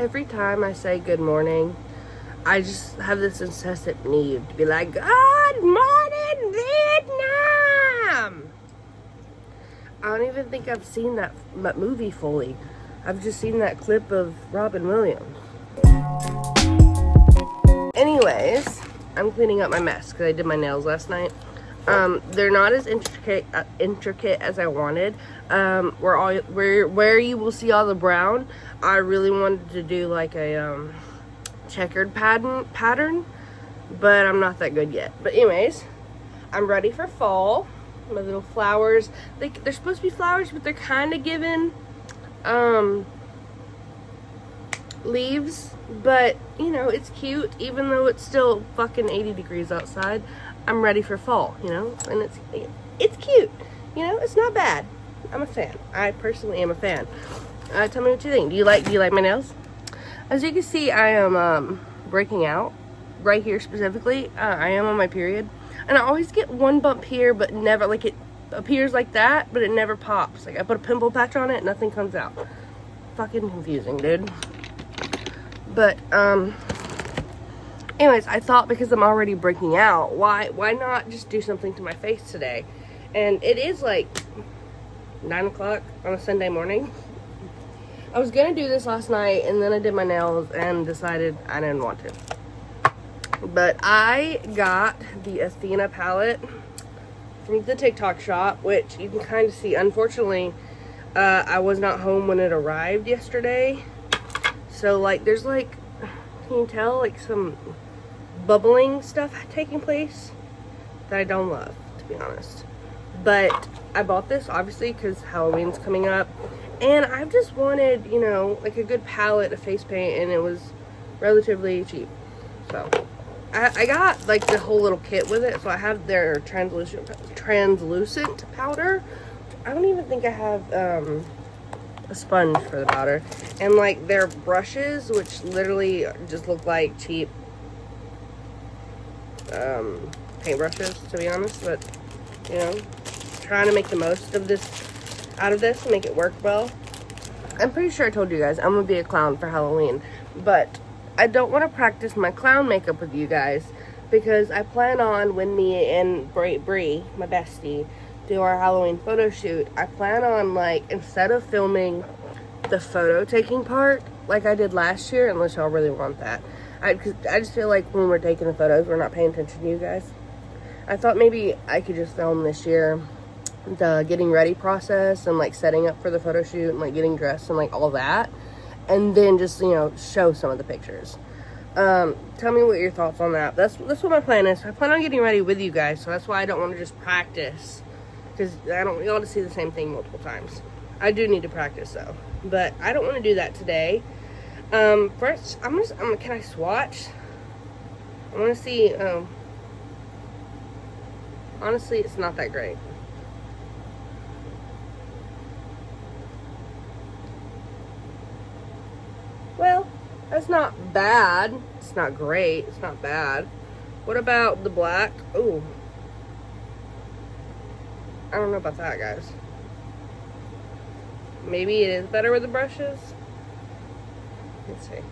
Every time I say good morning, I just have this incessant need to be like, good morning, Vietnam! I don't even think I've seen that movie fully. I've just seen that clip of Robin Williams. Anyways, I'm cleaning up my mess because I did my nails last night. They're not as intricate as I wanted. Where you will see all the brown, I really wanted to do like a checkered pattern, but I'm not that good yet. But anyways, I'm ready for fall. My little flowers, they're supposed to be flowers, but they're kind of given leaves. But you know, it's cute, even though it's still fucking 80 degrees outside. I'm ready for fall, you know, and it's cute, you know, it's not bad. I'm a fan. I personally am a fan. Tell me what you think. Do you like my nails? As you can see, I am breaking out right here specifically. I am on my period, and I always get one bump here, but never, like, it appears like that, but it never pops. Like, I put a pimple patch on it, nothing comes out. Fucking confusing, dude. But anyways, I thought because I'm already breaking out, why not just do something to my face today? And it is like 9 o'clock on a Sunday morning. I was gonna do this last night, and then I did my nails and decided I didn't want to. But I got the Athena palette from the TikTok shop, which you can kind of see. Unfortunately, I was not home when it arrived yesterday. So, like, there's, like, can you tell, like, some bubbling stuff taking place that I don't love, to be honest. But I bought this, obviously, because Halloween's coming up. And I've just wanted, you know, like, a good palette of face paint, and it was relatively cheap. So, I got, like, the whole little kit with it. So, I have their translucent powder. I don't even think I have, a sponge for the powder, and like their brushes, which literally just look like cheap paint brushes, to be honest. But you know, trying to make the most of this out of this and make it work well. I'm pretty sure I told you guys I'm gonna be a clown for Halloween, but I don't want to practice my clown makeup with you guys because I plan on, when me and Bree, my bestie, do our Halloween photo shoot, I plan on, like, instead of filming the photo taking part like I did last year, unless y'all really want that, cause I just feel like when we're taking the photos, we're not paying attention to you guys. I thought maybe I could just film this year the getting ready process and, like, setting up for the photo shoot and, like, getting dressed and, like, all that, and then just, you know, show some of the pictures. Tell me what your thoughts on that. That's what my plan is. I plan on getting ready with you guys, so that's why I don't want to just practice, because I don't want y'all to see the same thing multiple times. I do need to practice though, but I don't want to do that today. First, can I swatch? I want to see. Honestly, it's not that great. Well, that's not bad. It's not great. It's not bad. What about the black? Ooh. I don't know about that, guys. Maybe it is better with the brushes. Let's see.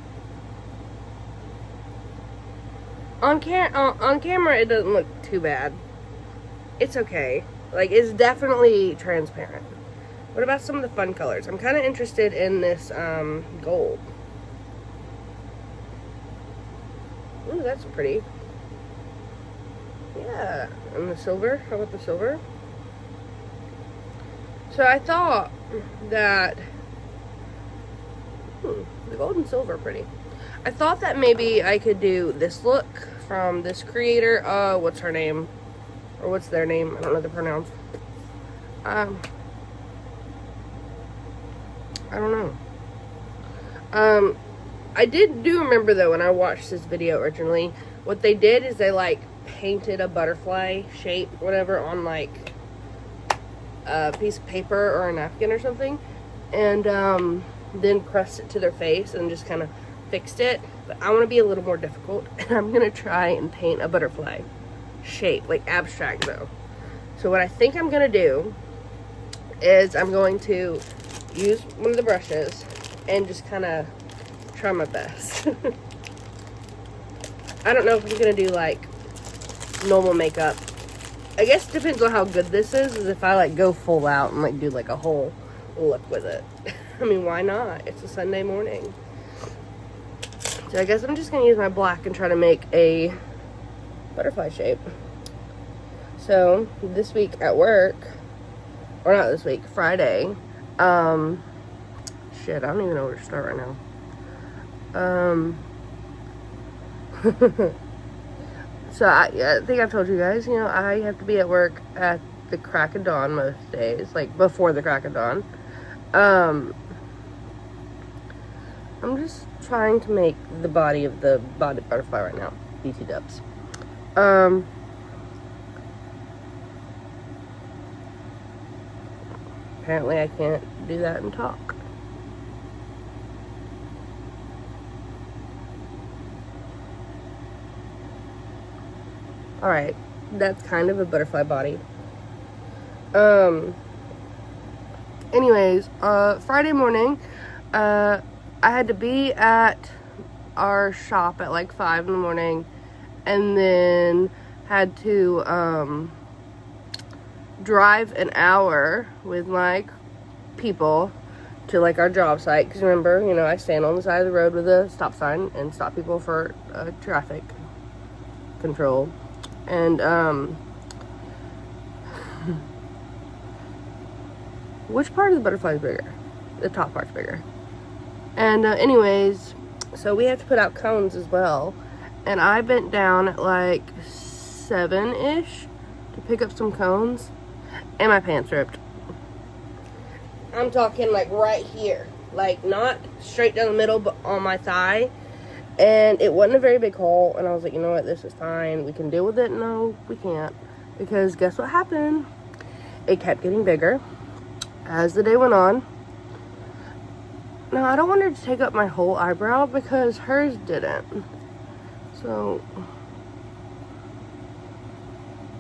On camera, it doesn't look too bad. It's okay. Like, it's definitely transparent. What about some of the fun colors? I'm kind of interested in this gold. Ooh, that's pretty. Yeah. And the silver. How about the silver? So I thought that the gold and silver are pretty. I thought that maybe I could do this look from this creator. What's her name? Or what's their name? I don't know the pronouns. I don't know. I do remember though, when I watched this video originally, what they did is they, like, painted a butterfly shape, whatever, on, like, a piece of paper or a napkin or something, and then pressed it to their face and just kind of fixed it. But I want to be a little more difficult, and I'm gonna try and paint a butterfly shape, like abstract though. So what I think I'm gonna do is I'm going to use one of the brushes and just kind of try my best. I don't know if I'm gonna do like normal makeup. I guess it depends on how good this is if I like go full out and like do like a whole look with it. I mean, why not? It's a Sunday morning. So I guess I'm just gonna use my black and try to make a butterfly shape. So this week at work, or not this week, Friday, shit, I don't even know where to start right now. So I think I've told you guys, you know, I have to be at work at the crack of dawn most days, like before the crack of dawn. I'm just trying to make the body of the body butterfly right now. BT dubs. Apparently I can't do that and talk. Alright, that's kind of a butterfly body. Anyways, Friday morning, I had to be at our shop at like 5 in the morning, and then had to, drive an hour with my people to like our job site, because remember, you know, I stand on the side of the road with a stop sign and stop people for traffic control. And which part of the butterfly is bigger? The top part's bigger. And anyways, so we have to put out cones as well, and I bent down at like 7-ish to pick up some cones, and my pants ripped. I'm talking like right here, like not straight down the middle, but on my thigh. And it wasn't a very big hole, and I was like, you know what, this is fine, we can deal with it. No, we can't, because guess what happened? It kept getting bigger as the day went on. Now, I don't want her to take up my whole eyebrow because hers didn't. So,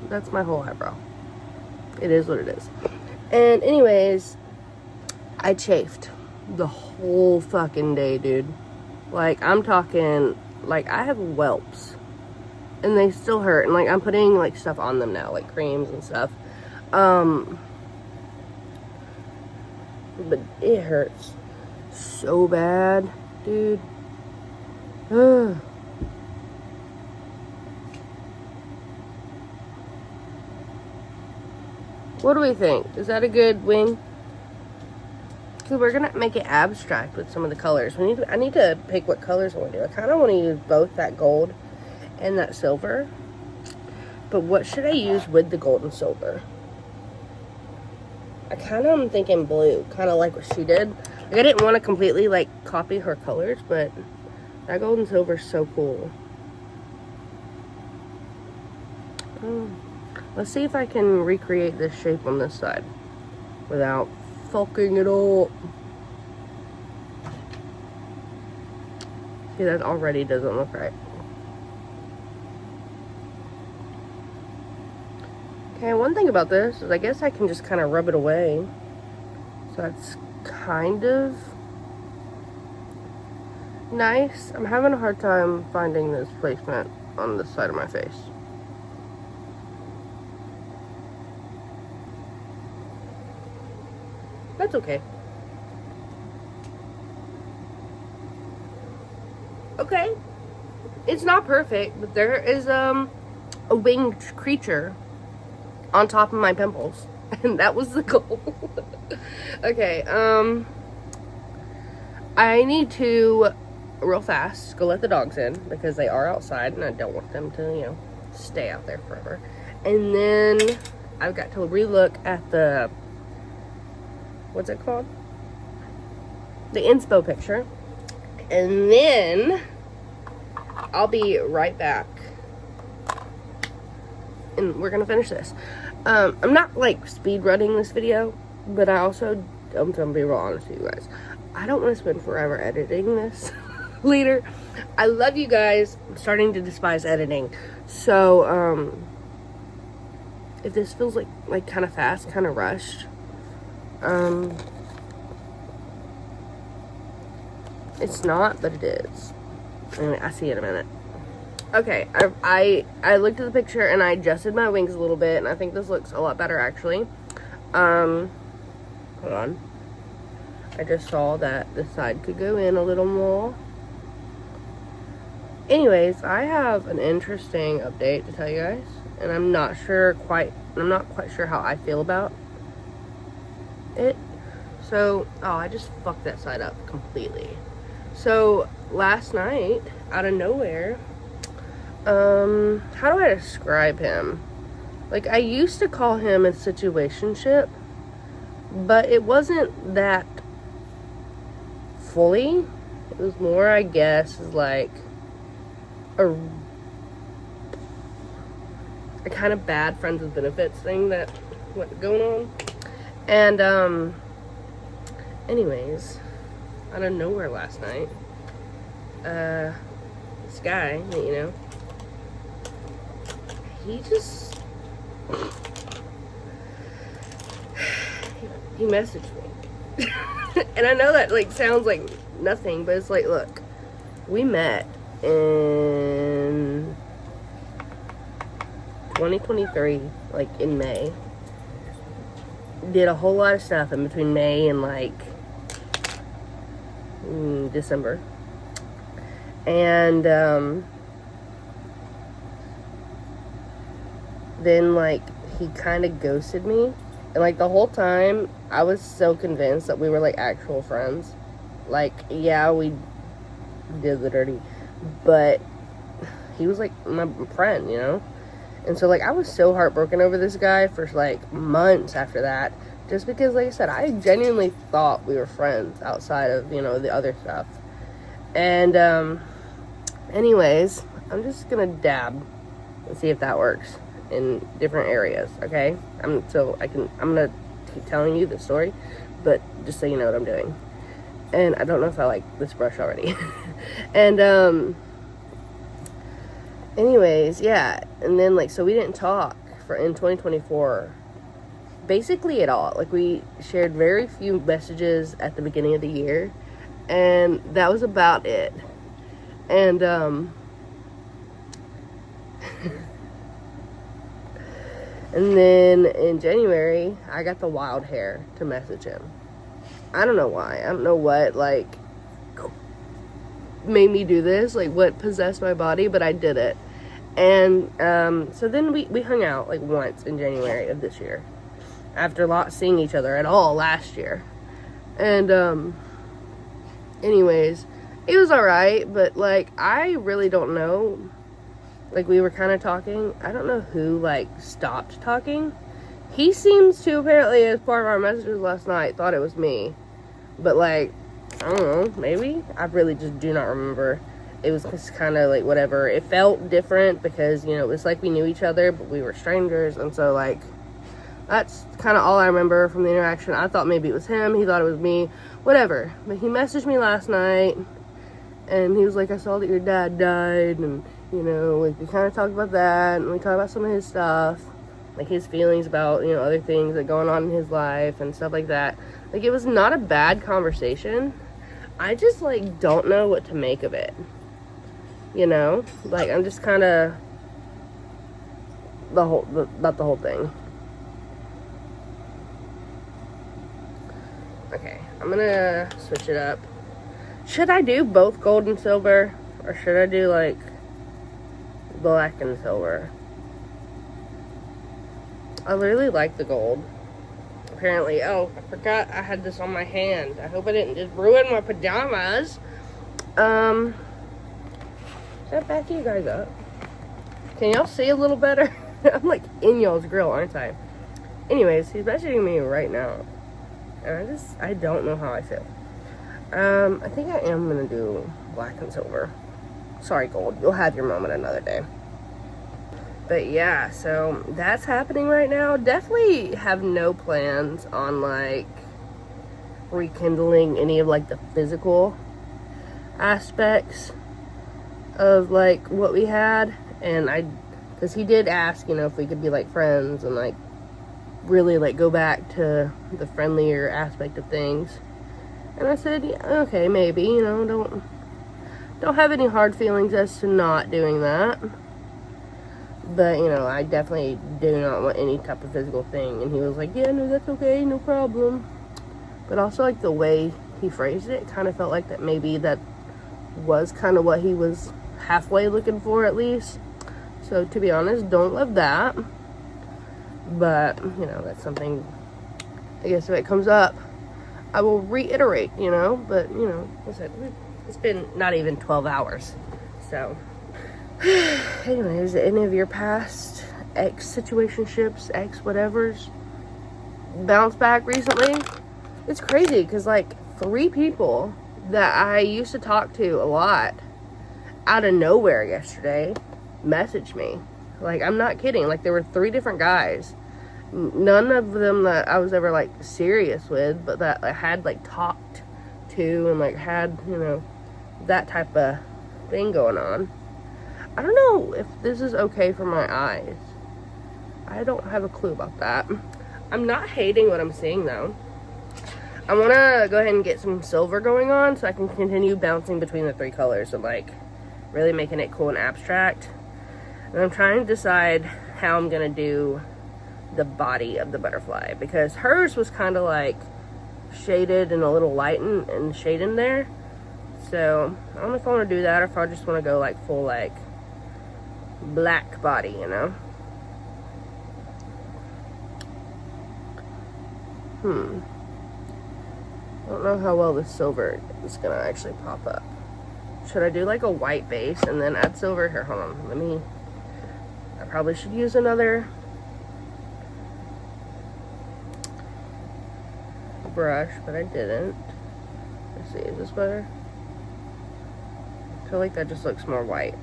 that's my whole eyebrow. It is what it is. And anyways, I chafed the whole fucking day, dude. Like, I'm talking, like, I have whelps, and they still hurt, and, like, I'm putting, like, stuff on them now, like, creams and stuff, but it hurts so bad, dude. What do we think? Is that a good wing? Because we're going to make it abstract with some of the colors. I need to pick what colors I want to do. I kind of want to use both that gold and that silver. But what should I use with the gold and silver? I kind of am thinking blue. Kind of like what she did. Like, I didn't want to completely, like, copy her colors. But that gold and silver is so cool. Let's see if I can recreate this shape on this side without fucking it up. See, that already doesn't look right. Okay, one thing about this is I guess I can just kind of rub it away. So that's kind of nice. I'm having a hard time finding this placement on this side of my face. That's okay. Okay. It's not perfect, but there is a winged creature on top of my pimples. And that was the goal. Okay, I need to, real fast, go let the dogs in because they are outside and I don't want them to, you know, stay out there forever. And then I've got to relook at the, what's it called? The inspo picture. And then I'll be right back. And we're gonna finish this. I'm not like speed running this video, but I also, I'm gonna be real honest with you guys. I don't want to spend forever editing this later. I love you guys. I'm starting to despise editing. So, if this feels like kind of fast, kind of rushed, It's not, but it is. Anyway, I'll see you in a minute. Okay, I looked at the picture and I adjusted my wings a little bit, and I think this looks a lot better, actually. Hold on. I just saw that the side could go in a little more. Anyways, I have an interesting update to tell you guys, and I'm not quite sure how I feel about it. So, I just fucked that side up completely. So, last night, out of nowhere, how do I describe him? Like, I used to call him a situationship, but it wasn't that fully. It was more, I guess, like a kind of bad friends with benefits thing that went going on. And, anyways, out of nowhere last night, this guy, you know, he just, he messaged me. And I know that, like, sounds like nothing, but it's like, look, we met in 2023, like, in May. Did a whole lot of stuff in between May and, like, December. And, then, like, he kind of ghosted me. And, like, the whole time, I was so convinced that we were, like, actual friends. Like, yeah, we did the dirty. But he was, like, my friend, you know? And so, like, I was so heartbroken over this guy for, like, months after that. Just because, like I said, I genuinely thought we were friends outside of, you know, the other stuff. And, anyways, I'm just gonna dab and see if that works in different areas, okay? I'm gonna keep telling you the story, but just so you know what I'm doing. And I don't know if I like this brush already. And, anyways, yeah. And then, like, so we didn't talk in 2024, basically at all. Like, we shared very few messages at the beginning of the year, and that was about it. And, and then in January, I got the wild hair to message him. I don't know why. I don't know what, like, made me do this, like, what possessed my body, but I did it. And, so then we hung out, like, once in January of this year, after not seeing each other at all last year. And, anyways, it was alright, but, like, I really don't know. Like, we were kind of talking. I don't know who, like, stopped talking. He seems to, apparently, as part of our messages last night, thought it was me. But, like, I don't know, maybe? I really just do not remember. It was just kind of, like, whatever. It felt different because, you know, it was like we knew each other, but we were strangers. And so, like, that's kind of all I remember from the interaction. I thought maybe it was him. He thought it was me. Whatever. But he messaged me last night, and he was like, I saw that your dad died, and, you know, like, we kind of talked about that, and we talked about some of his stuff, like, his feelings about, you know, other things that are going on in his life and stuff like that. Like, it was not a bad conversation. I just, like, don't know what to make of it. You know? Like, I'm just kind of about the whole thing. Okay, I'm gonna switch it up. Should I do both gold and silver? Or should I do, like, black and silver? I really like the gold. Apparently, oh, I forgot I had this on my hand. I hope I didn't just ruin my pajamas. Is that backing you guys up? Can y'all see a little better? I'm, like, in y'all's grill, aren't I? Anyways, he's messaging me right now. And I don't know how I feel. I think I am gonna do black and silver. Sorry, gold. You'll have your moment another day. But yeah, so that's happening right now. Definitely have no plans on, like, rekindling any of, like, the physical aspects of, like, what we had. And because he did ask, you know, if we could be, like, friends and, like, really, like, go back to the friendlier aspect of things. And I said, yeah, okay, maybe, you know, don't have any hard feelings as to not doing that. But, you know, I definitely do not want any type of physical thing. And he was like, yeah, no, that's okay, no problem. But also, like, the way he phrased it kind of felt like that maybe that was kind of what he was halfway looking for, at least. So, to be honest, don't love that. But, you know, that's something, I guess if it comes up, I will reiterate, you know. But, you know, like I said, it's been not even 12 hours. So, anyways, any of your past ex-situationships, ex-whatevers bounce back recently? It's crazy, because, like, 3 people that I used to talk to a lot out of nowhere yesterday messaged me. Like, I'm not kidding. Like, there were 3 different guys. None of them that I was ever, like, serious with, but that I had, like, talked to and, like, had, you know, that type of thing going on. I don't know if this is okay for my eyes. I don't have a clue about that. I'm not hating what I'm seeing, though. I want to go ahead and get some silver going on so I can continue bouncing between the 3 colors and, like, really making it cool and abstract. And I'm trying to decide how I'm going to do the body of the butterfly, because hers was kind of like shaded and a little light and shade in there. So I don't know if I want to do that or if I just want to go like full like black body, you know. I don't know how well the silver is gonna actually pop up. Should I do like a white base and then add silver? Here, hold on, I probably should use another brush, but I didn't. Let's see, is this better? I feel like that just looks more white.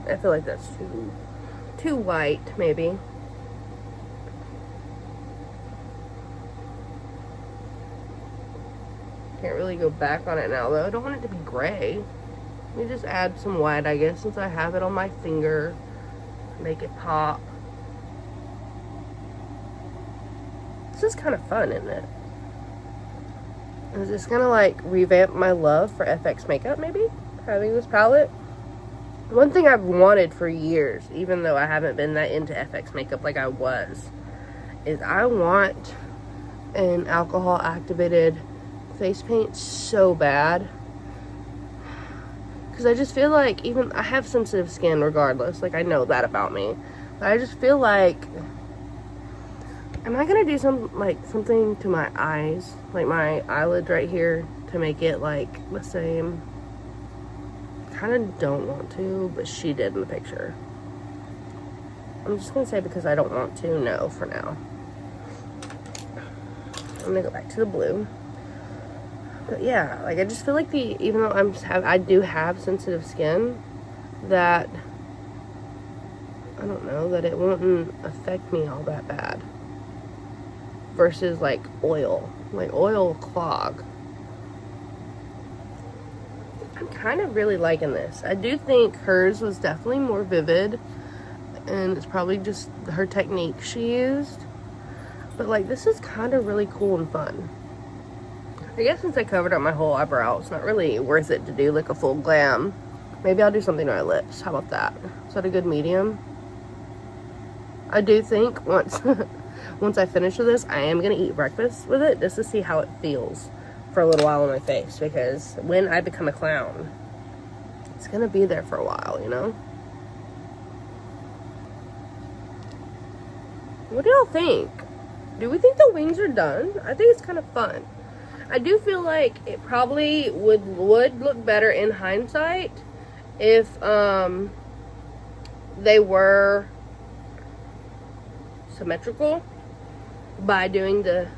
I feel like that's too white, maybe. Can't really go back on it now, though. I don't want it to be gray. Let me just add some white, I guess, since I have it on my finger. Make it pop. This is kind of fun, isn't it? Is this gonna like revamp my love for FX makeup, maybe? Having this palette? One thing I've wanted for years, even though I haven't been that into FX makeup like I was, is I want an alcohol activated face paint so bad. Because I just feel like, even I have sensitive skin regardless, like I know that about me, but I just feel like, am I gonna do something to my eyes, like my eyelid right here, to make it like the same? Kind of don't want to, but she did in the picture. I'm just gonna say because I don't want to, no, for now. I'm gonna go back to the blue. But yeah, like I just feel like even though I do have sensitive skin, that I don't know, that it won't affect me all that bad. Versus like oil will clog. I'm kind of really liking this. I do think hers was definitely more vivid, and it's probably just her technique she used. But like, this is kind of really cool and fun. I guess since I covered up my whole eyebrow, it's not really worth it to do like a full glam. Maybe I'll do something to my lips. How about that? Is that a good medium? I do think once I finish with this, I am going to eat breakfast with it just to see how it feels for a little while on my face. Because when I become a clown, it's going to be there for a while, you know? What do y'all think? Do we think the wings are done? I think it's kind of fun. I do feel like it probably would look better in hindsight if they were symmetrical by doing the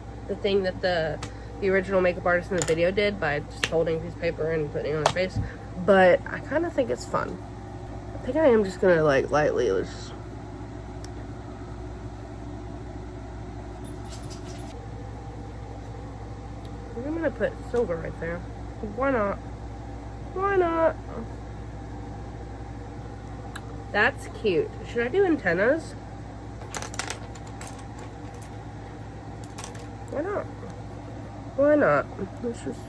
thing that the original makeup artist in the video did by just holding a piece of paper and putting it on her face. But I kind of think it's fun. I think I am just gonna like lightly just I'm gonna put silver right there. Why not? Why not? That's cute. Should I do antennas? Why not? Why not? Let's just...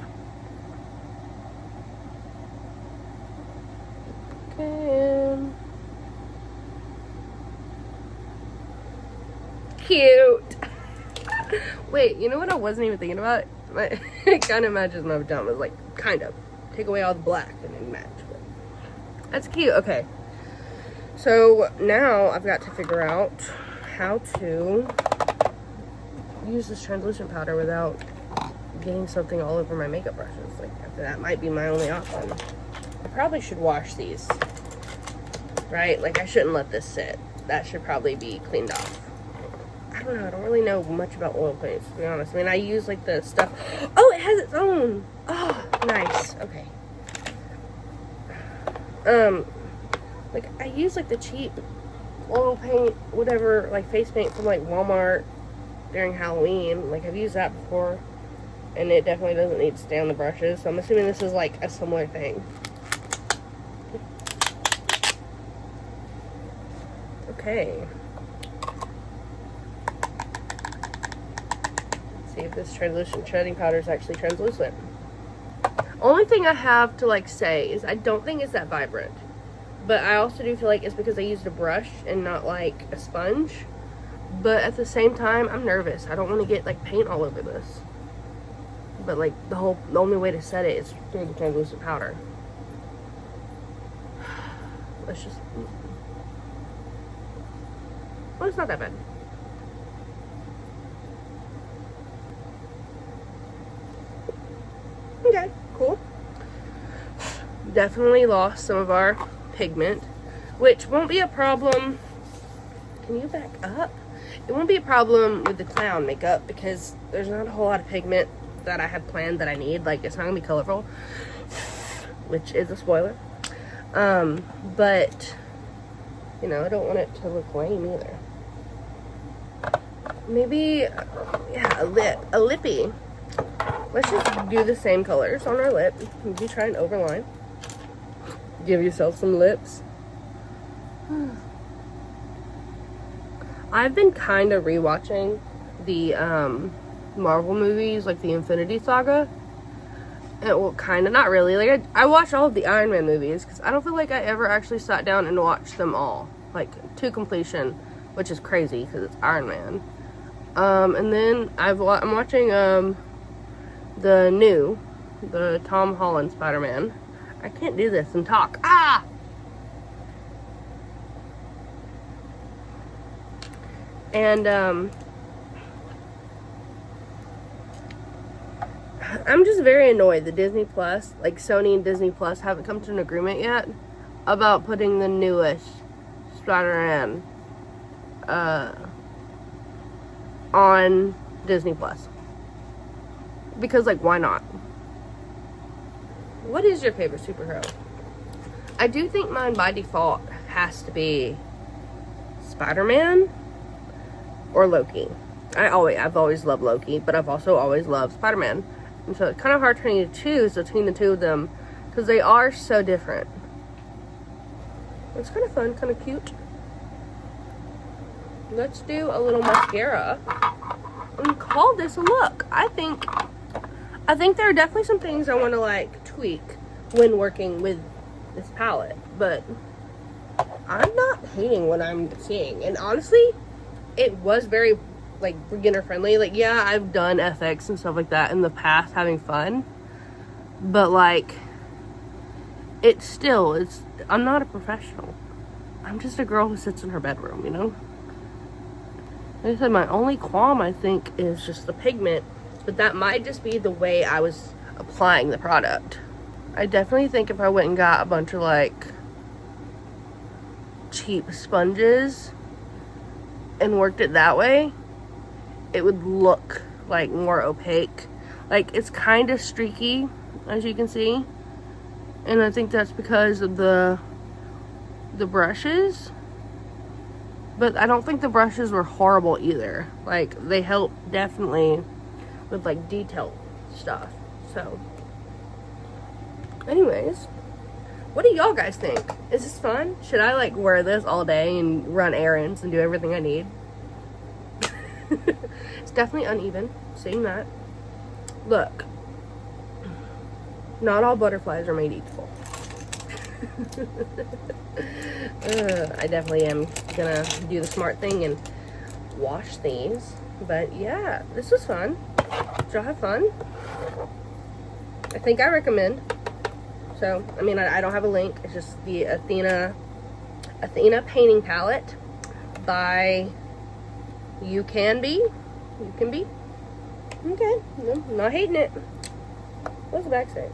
Okay. Cute. Wait, you know what I wasn't even thinking about? I kind of matches my pajamas, like, kind of. Take away all the black and then match. That's cute. Okay. So now I've got to figure out how to use this translucent powder without getting something all over my makeup brushes. Like, that might be my only option. I probably should wash these, right? Like, I shouldn't let this sit. That should probably be cleaned off. I don't know. I don't really know much about oil paints, to be honest. I mean, I use, like, the stuff. Oh, it has its own. Oh, nice. Okay. Like, I use, like, the cheap oil paint, whatever, like, face paint from, like, Walmart during Halloween. Like, I've used that before, and it definitely doesn't need to stay on the brushes, so I'm assuming this is, like, a similar thing. Okay. Let's see if this translucent shredding powder is actually translucent. Only thing I have to, like, say is I don't think it's that vibrant. But I also do feel like it's because I used a brush and not, like, a sponge. But at the same time, I'm nervous. I don't want to get, like, paint all over this. But, like, the only way to set it is through the translucent powder. Let's just... Well, it's not that bad. Okay, cool. Definitely lost some of our pigment, which won't be a problem. Can you back up? It won't be a problem with the clown makeup because there's not a whole lot of pigment that I have planned that I need. Like, it's not gonna be colorful, which is a spoiler. But you know, I don't want it to look lame either. Maybe, yeah, a lippy. Let's just do the same colors on our lip. Maybe try an overline. Give yourself some lips. I've been kind of rewatching the Marvel movies, like the Infinity Saga. And, well, kind of, not really. Like, I watched all of the Iron Man movies because I don't feel like I ever actually sat down and watched them all, like, to completion, which is crazy because it's Iron Man. And then I'm watching the Tom Holland Spider-Man. I can't do this and talk. Ah! And, I'm just very annoyed that Disney Plus, like Sony and Disney Plus, haven't come to an agreement yet about putting the newest Spider-Man, on Disney Plus. Because, like, why not? What is your favorite superhero? I do think mine by default has to be Spider-Man or Loki. I've always loved Loki, but I've also always loved Spider-Man. And so it's kind of hard for me to choose between the two of them because they are so different. It's kind of fun, kind of cute. Let's do a little mascara and call this a look. I think there are definitely some things I want to, like, tweak when working with this palette, but I'm not hating what I'm seeing. And honestly, it was very, like, beginner friendly. Like, yeah, I've done FX and stuff like that in the past, having fun, but, like, I'm not a professional. I'm just a girl who sits in her bedroom, you know? Like I said, my only qualm, I think, is just the pigment, but that might just be the way I was applying the product. I definitely think if I went and got a bunch of, like, cheap sponges and worked it that way, it would look, like, more opaque. Like, it's kind of streaky, as you can see, and I think that's because of the brushes. But I don't think the brushes were horrible either. Like, they help definitely with, like, detail stuff. So, anyways, what do y'all guys think? Is this fun? Should I, like, wear this all day and run errands and do everything I need? It's definitely uneven, seeing that. Look, not all butterflies are made equal. I definitely am gonna do the smart thing and wash these. But yeah, this was fun. Did y'all have fun? I think I recommend. So, I mean, I don't have a link. It's just the Athena painting palette by You Can Be. Okay, no, not hating it. What's the back say?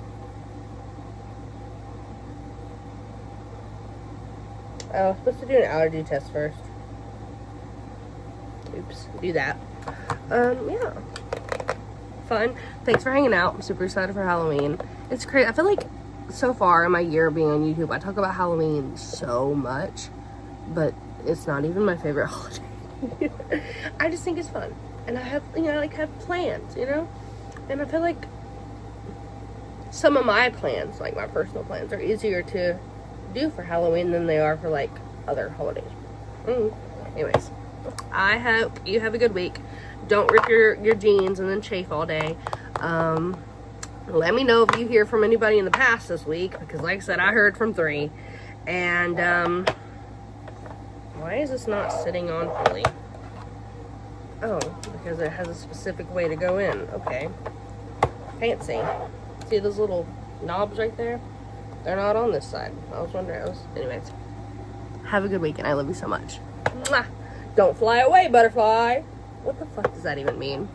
Oh, I was supposed to do an allergy test first. Oops, do that. Yeah. Fun. Thanks for hanging out. I'm super excited for Halloween. It's crazy. I feel like so far in my year being on YouTube, I talk about Halloween so much, but it's not even my favorite holiday. I just think it's fun. And I have, you know, I like have plans, you know? And I feel like some of my plans, like my personal plans, are easier to do for Halloween than they are for like other holidays. Anyways, I hope you have a good week. Don't rip your jeans and then chafe all day. Let me know if you hear from anybody in the past this week, because like I said, I heard from 3. And why is this not sitting on fully? Oh, because it has a specific way to go in. Okay, fancy. See those little knobs right there? They're not on this side. I was wondering. Anyways, have a good week, and I love you so much. Mwah! Don't fly away, butterfly. What the fuck does that even mean?